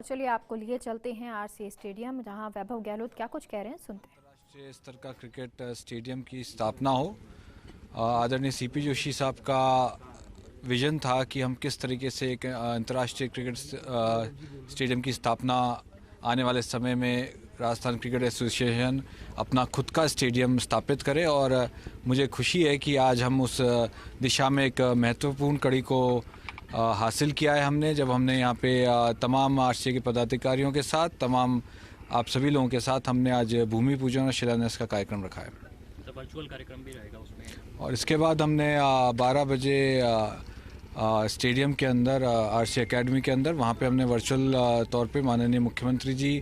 चलिए आपको लिए चलते हैं आरसीए स्टेडियम, जहां वैभव गहलोत क्या कुछ कह रहे हैं, सुनते हैं। अंतर्राष्ट्रीय स्तर का क्रिकेट स्टेडियम की स्थापना हो। आदरणीय सीपी जोशी साहब का विजन था कि हम किस तरीके से एक अंतर्राष्ट्रीय क्रिकेट स्टेडियम की स्थापना आने वाले समय में राजस्थान क्रिकेट एसोसिएशन अपना खुद का स्टेडियम स्थापित करे, और मुझे खुशी है कि आज हम उस दिशा में एक महत्वपूर्ण कड़ी को हासिल किया है हमने, जब हमने यहाँ पे तमाम आरसीए के पदाधिकारियों के साथ, तमाम आप सभी लोगों के साथ हमने आज भूमि पूजन और शिलान्यास का कार्यक्रम रखा है। तो वर्चुअल कार्यक्रम भी रहेगा उसमें, और इसके बाद हमने 12 बजे स्टेडियम के अंदर आरसीए एकेडमी के अंदर वहाँ पे हमने वर्चुअल तौर पे माननीय मुख्यमंत्री जी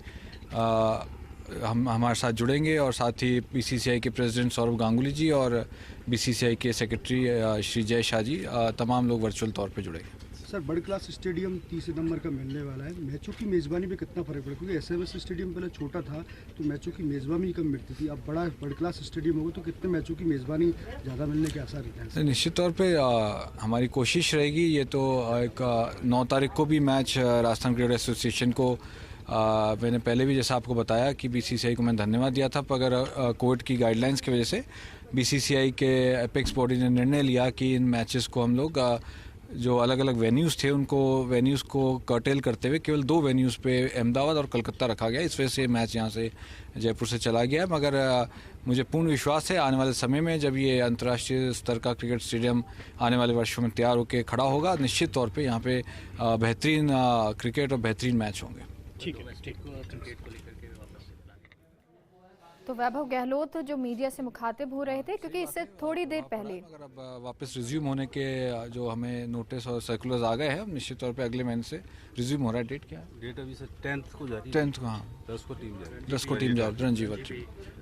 हम हमारे साथ जुड़ेंगे, और साथ ही बीसीसीआई के प्रेसिडेंट सौरभ गांगुली जी और बीसीसीआई के सेक्रेटरी श्री जय शाह जी, तमाम लोग वर्चुअल तौर पे जुड़ेंगे। Sir, world class stadium 30 number का मिलने वाला है। मैचों की मेज़बानी में कितना फर्क पड़ा, क्योंकि एसएमएस स्टेडियम पहले छोटा था तो मैचों की मेज़बानी कम मिलती थी, अब बड़ा वर्ल्ड क्लास स्टेडियम होगा तो कितने मैचों की मेज़बानी ज़्यादा मिलने के आसार रहते हैं? निश्चित तौर पे हमारी कोशिश रहेगी, ये तो एक 9 तारीख को भी मैच राजस्थान क्रिकेट एसोसिएशन को मैंने पहले भी जैसा आपको बताया कि बीसीसीआई को मैं धन्यवाद दिया था, पर अगर कोविड की गाइडलाइंस की वजह से बीसीसीआई के एपेक्स बॉडी ने निर्णय लिया कि इन मैचेस को हम लोग जो अलग अलग वेन्यूज़ थे उनको वेन्यूज़ को कर्टेल करते हुए केवल 2 वेन्यूज़ पे अहमदाबाद और कलकत्ता रखा गया। इस वजह से मैच यहाँ से जयपुर से चला गया, मगर मुझे पूर्ण विश्वास है आने वाले समय में जब ये अंतर्राष्ट्रीय स्तर का क्रिकेट स्टेडियम आने वाले वर्षों में तैयार होकर खड़ा होगा, निश्चित तौर पर यहाँ पे बेहतरीन क्रिकेट और बेहतरीन मैच होंगे। ठीक है, क्रिकेट को लेकर के वापस से तो वैभव गहलोत जो मीडिया से मुखातिब हो रहे थे, क्योंकि इससे थोड़ी देर पहले अगर अब वापस रिज्यूम होने के जो हमें नोटिस और सर्कुलर्स आ गए हैं, निश्चित तौर पे अगले महीने से रिज्यूम हो रहा है। डेट क्या है? डेट अभी सर 10th को जा रही है। 10th को, हाँ 10 को टीम जा रही है। 10 को टीम जा रही है रणजी वर्ल्ड।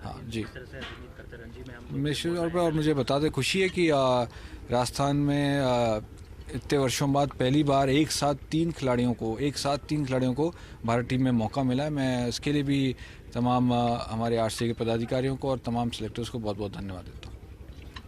हाँ जी, रणजी में हम निश्चित तौर पर। और मुझे बता दें, खुशी है कि राजस्थान में इतने वर्षों बाद पहली बार एक साथ तीन खिलाड़ियों को भारत टीम में मौका मिला है। मैं इसके लिए भी तमाम हमारे आरसीए के पदाधिकारियों को और तमाम सिलेक्टर्स को बहुत बहुत धन्यवाद देता हूँ।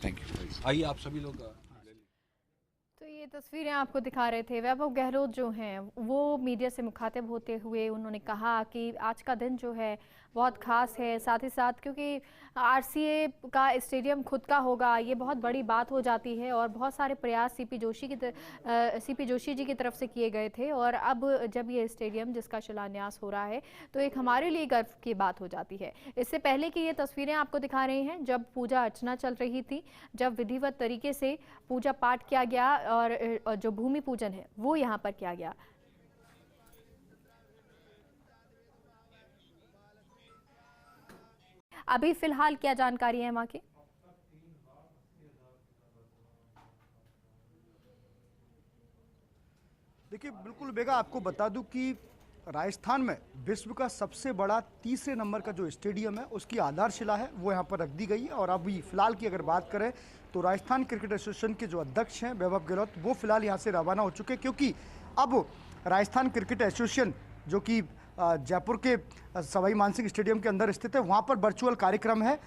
Thank you. आइए आप सभी लोग। तो ये तस्वीरें आपको दिखा रहे थे वैभव गहलोत जो हैं, वो मीडिया से मुखातिब होते हुए उन्होंने कहा कि आज का दिन जो है बहुत ख़ास है, साथ ही साथ क्योंकि आरसीए का स्टेडियम खुद का होगा, ये बहुत बड़ी बात हो जाती है, और बहुत सारे प्रयास सीपी जोशी जी की तरफ से किए गए थे, और अब जब ये स्टेडियम जिसका शिलान्यास हो रहा है तो एक हमारे लिए गर्व की बात हो जाती है। इससे पहले की ये तस्वीरें आपको दिखा रहे हैं जब पूजा अर्चना चल रही थी, जब विधिवत तरीके से पूजा पाठ किया गया और जो भूमि पूजन है वो यहाँ पर किया गया। अभी फिलहाल क्या जानकारी है वहां की? देखिए, बिल्कुल बेगा, आपको बता दूं कि राजस्थान में विश्व का सबसे बड़ा 30 नंबर का जो स्टेडियम है उसकी आधारशिला है वो यहाँ पर रख दी गई है। और अभी फिलहाल की अगर बात करें तो राजस्थान क्रिकेट एसोसिएशन के जो अध्यक्ष हैं वैभव गहलोत, वो फिलहाल यहाँ से रवाना हो चुके हैं, क्योंकि अब राजस्थान क्रिकेट एसोसिएशन जो कि जयपुर के सवाई मानसिंह स्टेडियम के अंदर स्थित है, वहाँ पर वर्चुअल कार्यक्रम है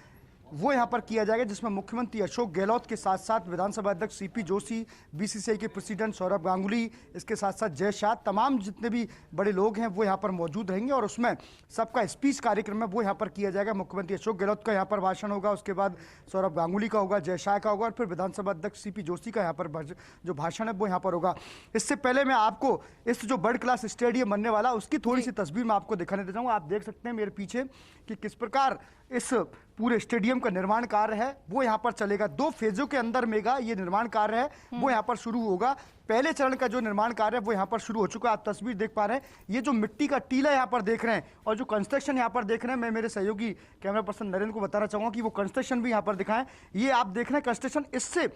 वो यहाँ पर किया जाएगा, जिसमें मुख्यमंत्री अशोक गहलोत के साथ साथ विधानसभा अध्यक्ष सीपी जोशी, बीसीसीआई के प्रेसिडेंट सौरभ गांगुली, इसके साथ साथ जय शाह, तमाम जितने भी बड़े लोग हैं वो यहाँ पर मौजूद रहेंगे। और उसमें सबका स्पीच कार्यक्रम है वो यहाँ पर किया जाएगा। मुख्यमंत्री अशोक गहलोत का यहाँ पर भाषण होगा, उसके बाद सौरभ गांगुली का होगा, जय शाह का होगा, और फिर विधानसभा अध्यक्ष सीपी जोशी का यहाँ पर जो भाषण है वो यहाँ पर होगा। इससे पहले मैं आपको इस जो वर्ल्ड क्लास स्टेडियम बनने वाला उसकी थोड़ी सी तस्वीर मैं आपको दिखाने दे जाऊँगा। आप देख सकते हैं मेरे पीछे कि किस प्रकार इस पूरे स्टेडियम का निर्माण कार्य है वो यहाँ पर चलेगा। 2 फेजों के अंदर मेगा ये निर्माण कार्य है वो यहाँ पर शुरू होगा। पहले चरण का जो निर्माण कार्य है वो यहाँ पर शुरू हो चुका है। आप तस्वीर देख पा रहे हैं, ये जो मिट्टी का टीला यहाँ पर देख रहे हैं और जो कंस्ट्रक्शन यहाँ पर देख रहे हैं, मैं मेरे सहयोगी कैमरा पर्सन नरेंद्र को बताना चाहूँगा कि वो कंस्ट्रक्शन भी यहाँ पर दिखाएं। ये आप देख रहे हैं कंस्ट्रक्शन, इससे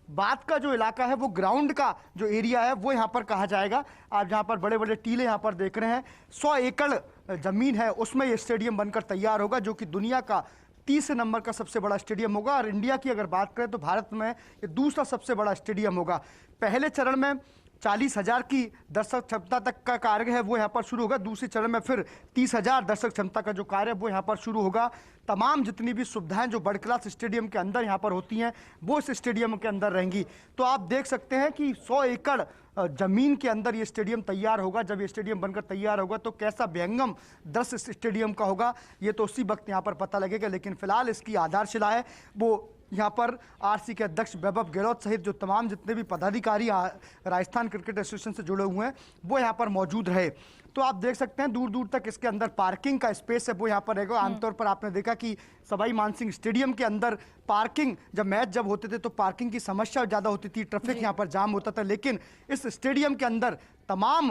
बाद का जो इलाका है वो ग्राउंड का जो एरिया है वो यहाँ पर कहा जाएगा। आप जहाँ पर बड़े बड़े टीले यहाँ पर देख रहे हैं, 100 एकड़ जमीन है उसमें ये स्टेडियम बनकर तैयार होगा, जो कि दुनिया का 30 नंबर का सबसे बड़ा स्टेडियम होगा। और इंडिया की अगर बात करें तो भारत में ये दूसरा सबसे बड़ा स्टेडियम होगा। पहले चरण में 40,000 की दर्शक क्षमता तक का कार्य है वो यहाँ पर शुरू होगा। दूसरे चरण में फिर 30,000 दर्शक क्षमता का जो कार्य है वो यहाँ पर शुरू होगा। तमाम जितनी भी सुविधाएं जो वर्ल्ड क्लास स्टेडियम के अंदर यहाँ पर होती हैं वो इस स्टेडियम के अंदर रहेंगी। तो आप देख सकते हैं कि 100 एकड़ जमीन के अंदर ये स्टेडियम तैयार होगा। जब ये स्टेडियम बनकर तैयार होगा तो कैसा विहंगम दृश्य स्टेडियम का होगा ये तो उसी वक्त यहाँ पर पता लगेगा। लेकिन फिलहाल इसकी आधारशिला है वो यहाँ पर आरसी के अध्यक्ष वैभव गहलोत सहित जो तमाम जितने भी पदाधिकारी राजस्थान क्रिकेट एसोसिएशन से जुड़े हुए हैं वो यहाँ पर मौजूद रहे। तो आप देख सकते हैं दूर दूर तक इसके अंदर पार्किंग का स्पेस है वो यहाँ पर रहेगा। आमतौर पर आपने देखा कि सवाई मानसिंह स्टेडियम के अंदर पार्किंग जब होते थे तो पार्किंग की समस्या ज़्यादा होती थी, ट्रैफिक यहाँ पर जाम होता था। लेकिन इस स्टेडियम के अंदर तमाम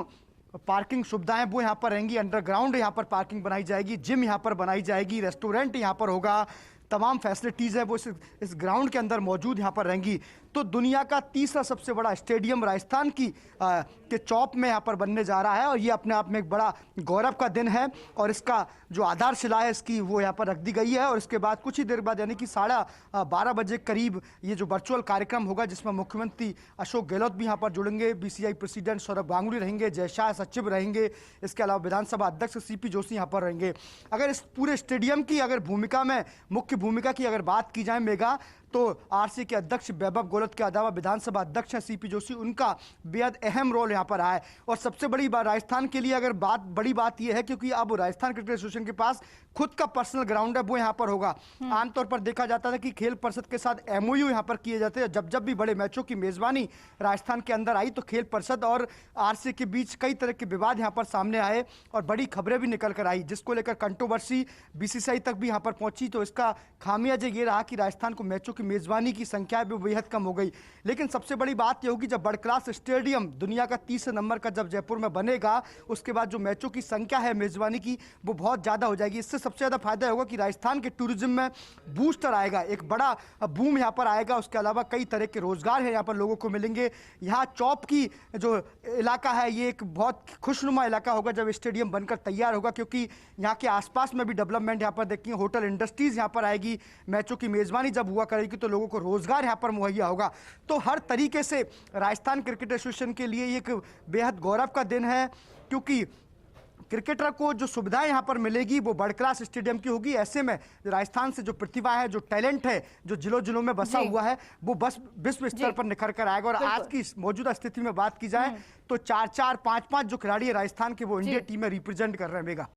पार्किंग सुविधाएं वो यहाँ पर रहेंगी। अंडरग्राउंड यहाँ पर पार्किंग बनाई जाएगी, जिम यहाँ पर बनाई जाएगी, रेस्टोरेंट यहाँ पर होगा, तमाम फैसिलिटीज़ है वो इस ग्राउंड के अंदर मौजूद यहाँ पर रहेंगी। तो दुनिया का तीसरा सबसे बड़ा स्टेडियम राजस्थान के चौप में यहाँ पर बनने जा रहा है और ये अपने आप में एक बड़ा गौरव का दिन है। और इसका जो आधारशिला है इसकी वो यहाँ पर रख दी गई है। और इसके बाद कुछ ही देर बाद यानी कि 12:30 बजे करीब ये जो वर्चुअल कार्यक्रम होगा जिसमें मुख्यमंत्री अशोक गहलोत भी यहाँ पर जुड़ेंगे, बीसीसीआई प्रेसिडेंट सौरभ गांगुली रहेंगे, जय शाह सचिव रहेंगे, इसके अलावा विधानसभा अध्यक्ष सीपी जोशी यहाँ पर रहेंगे। अगर इस पूरे स्टेडियम की अगर भूमिका में मुख्य भूमिका की अगर बात की जाए मेगा तो आरसी के अध्यक्ष वैभव गहलोत के अलावा विधानसभा अध्यक्ष हैं सीपी जोशी, उनका बेहद अहम रोल यहाँ पर है। और सबसे बड़ी बात राजस्थान के लिए अगर बड़ी बात यह है क्योंकि अब राजस्थान क्रिकेट एसोसिएशन के पास खुद का पर्सनल ग्राउंड है वो यहाँ पर होगा। आमतौर पर देखा जाता था कि खेल परिषद के साथ एमओयू यहाँ पर किए जाते हैं। जब भी बड़े मैचों की मेजबानी राजस्थान के अंदर आई तो खेल परिषद और आरसी के बीच कई तरह के विवाद यहाँ पर सामने आए और बड़ी खबरें भी निकल कर आई जिसको लेकर कंट्रोवर्सी बीसीसीआई तक भी यहाँ पर पहुंची। तो इसका खामियाजा ये रहा कि राजस्थान को मैचों की मेजबानी की संख्या भी बेहद कम हो गई। लेकिन सबसे बड़ी बात यह होगी जब वर्ल्ड क्लास स्टेडियम दुनिया का 30 नंबर का जब जयपुर में बनेगा उसके बाद जो मैचों की संख्या है मेजबानी की वो बहुत ज़्यादा हो जाएगी। इससे सबसे ज़्यादा फायदा होगा कि राजस्थान के टूरिज्म में बूस्टर आएगा, एक बड़ा बूम यहाँ पर आएगा। उसके अलावा कई तरह के रोजगार है यहाँ पर लोगों को मिलेंगे। यहाँ चौप की जो इलाका है ये एक बहुत खुशनुमा इलाका होगा जब स्टेडियम बनकर तैयार होगा क्योंकि यहाँ के आसपास में भी डेवलपमेंट यहाँ पर देखिए, होटल इंडस्ट्रीज यहाँ पर आएगी। मैचों की मेजबानी जब हुआ करेगी तो लोगों को रोजगार यहाँ पर मुहैया होगा। तो हर तरीके से राजस्थान क्रिकेट एसोसिएशन के लिए एक बेहद गौरव का दिन है क्योंकि क्रिकेटर को जो सुविधाएं यहाँ पर मिलेगी वो वर्ल्ड क्लास स्टेडियम की होगी। ऐसे में राजस्थान से जो प्रतिभा है, जो टैलेंट है, जो जिलों जिलों में बसा हुआ है वो बस विश्व स्तर पर निखर कर आएगा। और आज की मौजूदा स्थिति में बात की जाए तो 4-4, 5-5 जो खिलाड़ी है राजस्थान के वो इंडिया टीम में रिप्रेजेंट कर रहे हैं। मेगा